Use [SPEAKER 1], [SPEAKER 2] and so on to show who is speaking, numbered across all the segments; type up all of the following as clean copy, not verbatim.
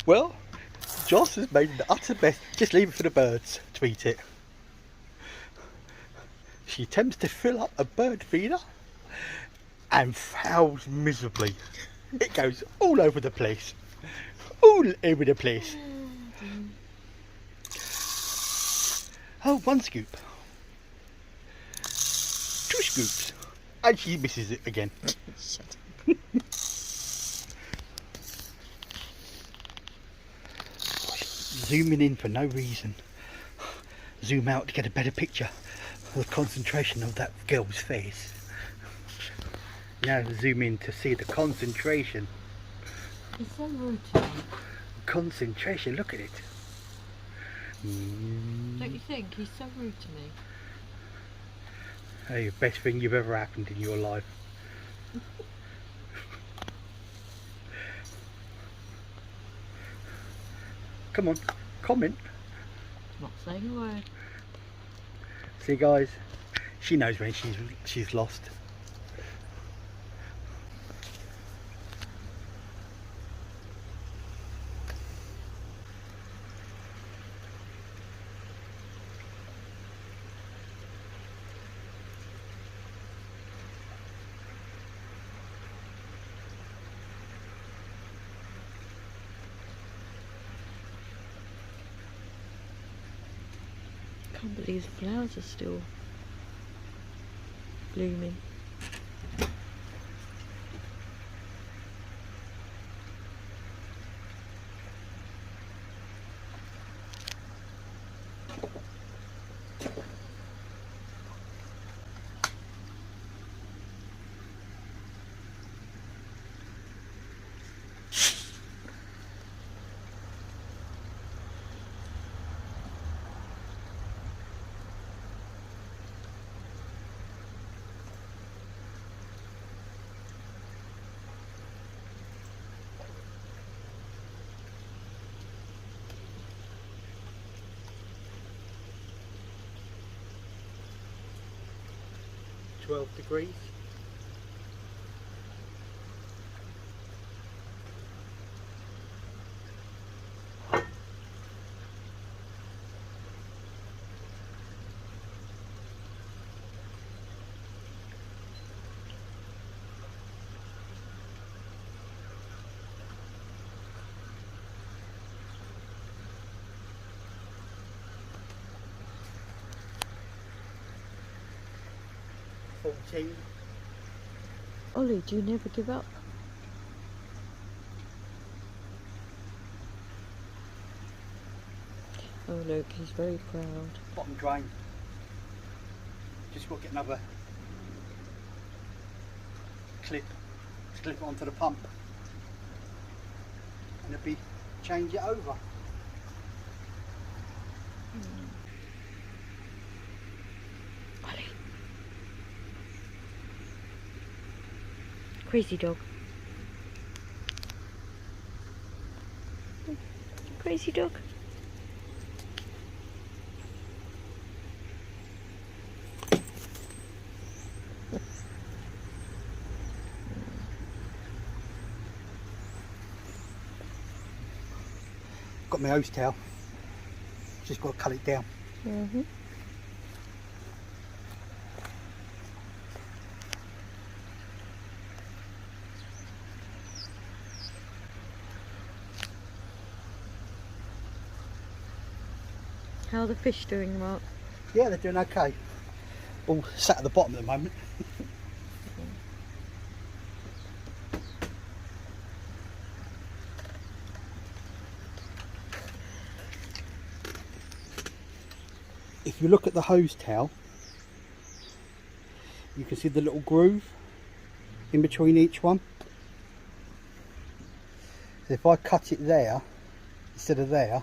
[SPEAKER 1] Well, Joss has made the utter best. Just leave it for the birds to eat it. She attempts to fill up a bird feeder and fails miserably. It goes all over the place. All over the place. Oh, one scoop. 2 scoops. And she misses it again.
[SPEAKER 2] Shut up.
[SPEAKER 1] Zooming in for no reason. Zoom out to get a better picture of the concentration of that girl's face. Now zoom in to see the concentration.
[SPEAKER 2] He's so rude to me.
[SPEAKER 1] Concentration, look at it.
[SPEAKER 2] Don't you think? He's so rude to me.
[SPEAKER 1] Hey, the best thing you've ever happened in your life. Come on, comment.
[SPEAKER 2] Not saying a word.
[SPEAKER 1] See guys, she knows when she's lost.
[SPEAKER 2] I can't believe the flowers are still blooming.
[SPEAKER 1] Degrees.
[SPEAKER 2] Ollie, do you never give up? Oh look, he's very proud.
[SPEAKER 1] Bottom drain. Just got to get another clip to clip it onto the pump, and it'll be change it over.
[SPEAKER 2] Ollie. Crazy dog. Crazy dog.
[SPEAKER 1] Got my hose tail. Just got to cut it down.
[SPEAKER 2] Mm-hmm. How are the fish doing, Mark?
[SPEAKER 1] Yeah, they're doing okay. All sat at the bottom at the moment. If you look at the hose tail, you can see the little groove in between each one. So if I cut it there instead of there,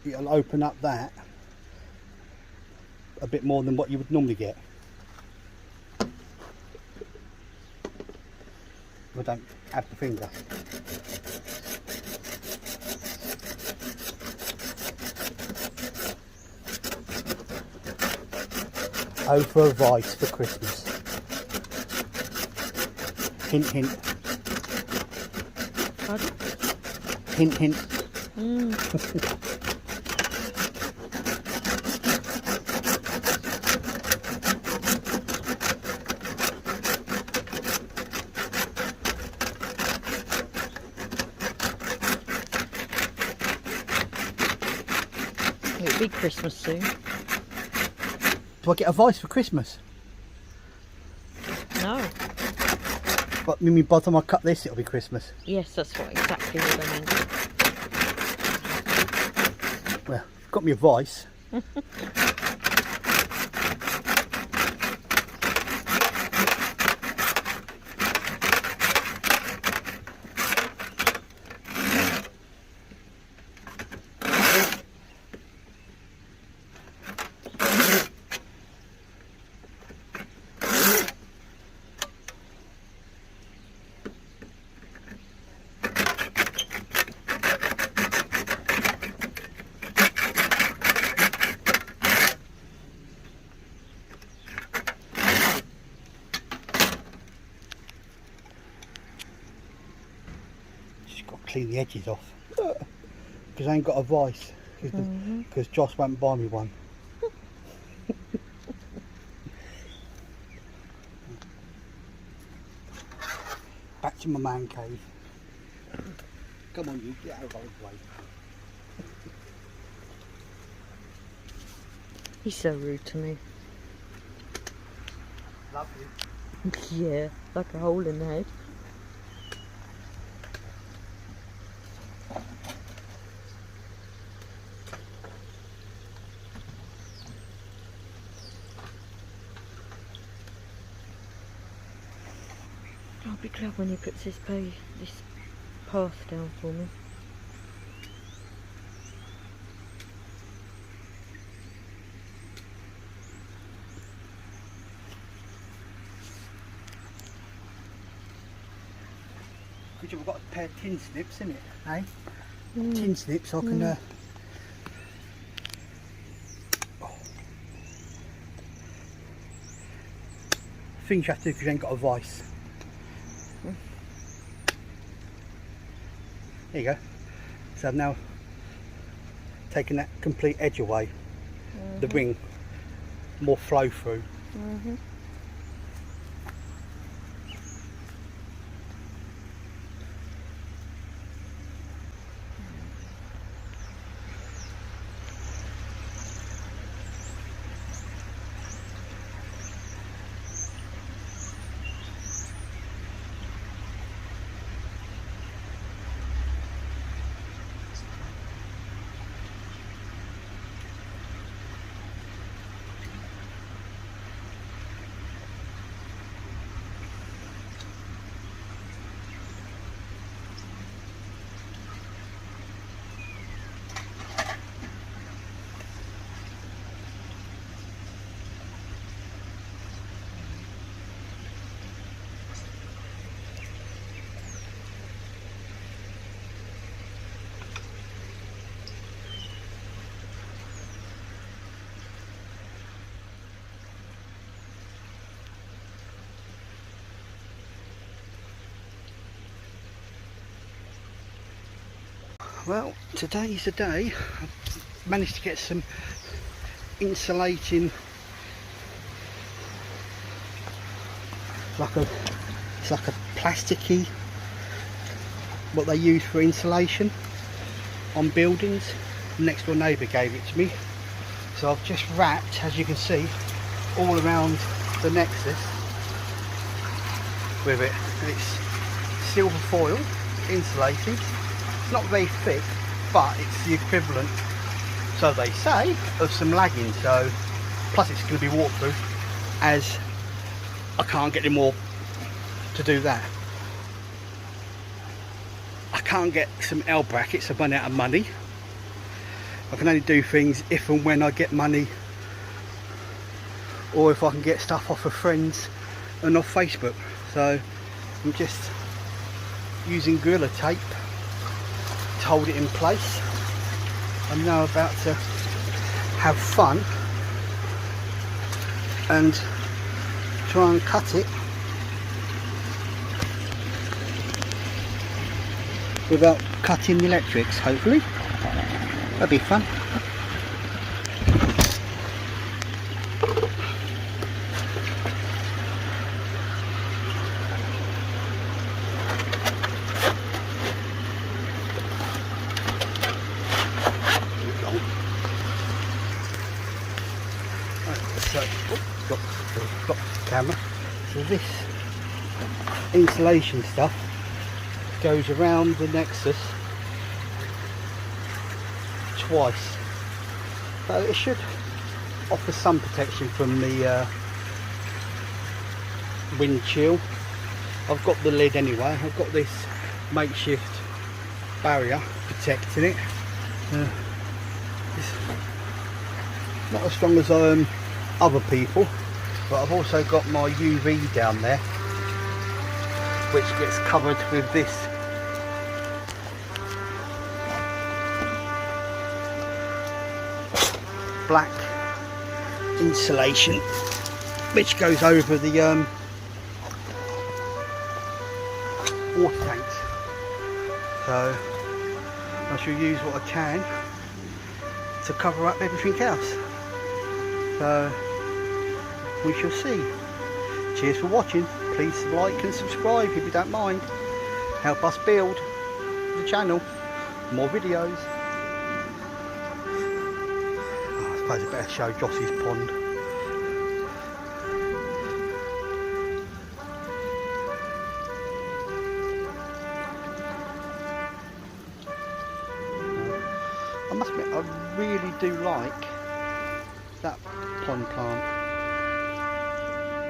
[SPEAKER 1] it'll open up that a bit more than what you would normally get. I don't have the finger. Oh, for a vice for Christmas. Hint, hint.
[SPEAKER 2] Pardon?
[SPEAKER 1] Hint, hint.
[SPEAKER 2] It'll be Christmas soon.
[SPEAKER 1] Do I get a vice for Christmas?
[SPEAKER 2] No.
[SPEAKER 1] But by the time I cut this, it'll be Christmas.
[SPEAKER 2] Yes, that's exactly what I meant.
[SPEAKER 1] Well, got me a vice. Clean the edges off because I ain't got a vice because Joss won't buy me one. Back to my man cave. Come on, you get out of the way.
[SPEAKER 2] He's so rude to me.
[SPEAKER 1] Love you.
[SPEAKER 2] Yeah, like a hole in the head. I'll be glad when he puts this path down for me.
[SPEAKER 1] Because we've got a pair of tin snips in it, eh? Tin snips, I can things you have to do because you ain't got a vice. There you go. So I've now taken that complete edge away. The ring, more flow through. Well, today's the day. I've managed to get some insulating, it's like a plasticky, what they use for insulation on buildings. The next door neighbour gave it to me, so I've just wrapped, as you can see, all around the Nexus with it. And it's silver foil, insulated. It's not very thick, but it's the equivalent, so they say, of some lagging. So plus it's going to be waterproof, as I can't get any more to do that. I can't get some L brackets. I've run out of money. I can only do things if and when I get money, or if I can get stuff off of friends and off Facebook. So I'm just using Gorilla Tape to hold it in place. I'm now about to have fun and try and cut it without cutting the electrics, hopefully. That'd be fun. So, got the camera. So this insulation stuff goes around the Nexus twice, so it should offer some protection from the wind chill. I've got the lid anyway. I've got this makeshift barrier protecting it. It's not as strong as other people, but I've also got my UV down there, which gets covered with this black insulation, which goes over the water tanks. So I shall use what I can to cover up everything else. So we shall see. Cheers for watching. Please like and subscribe if you don't mind. Help us build the channel. More videos. Oh, I suppose I better show Joss's pond. I must admit, I really do like that pond plant.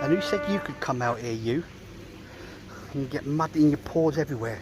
[SPEAKER 1] And who said you could come out here, you? And you get mud in your pores everywhere.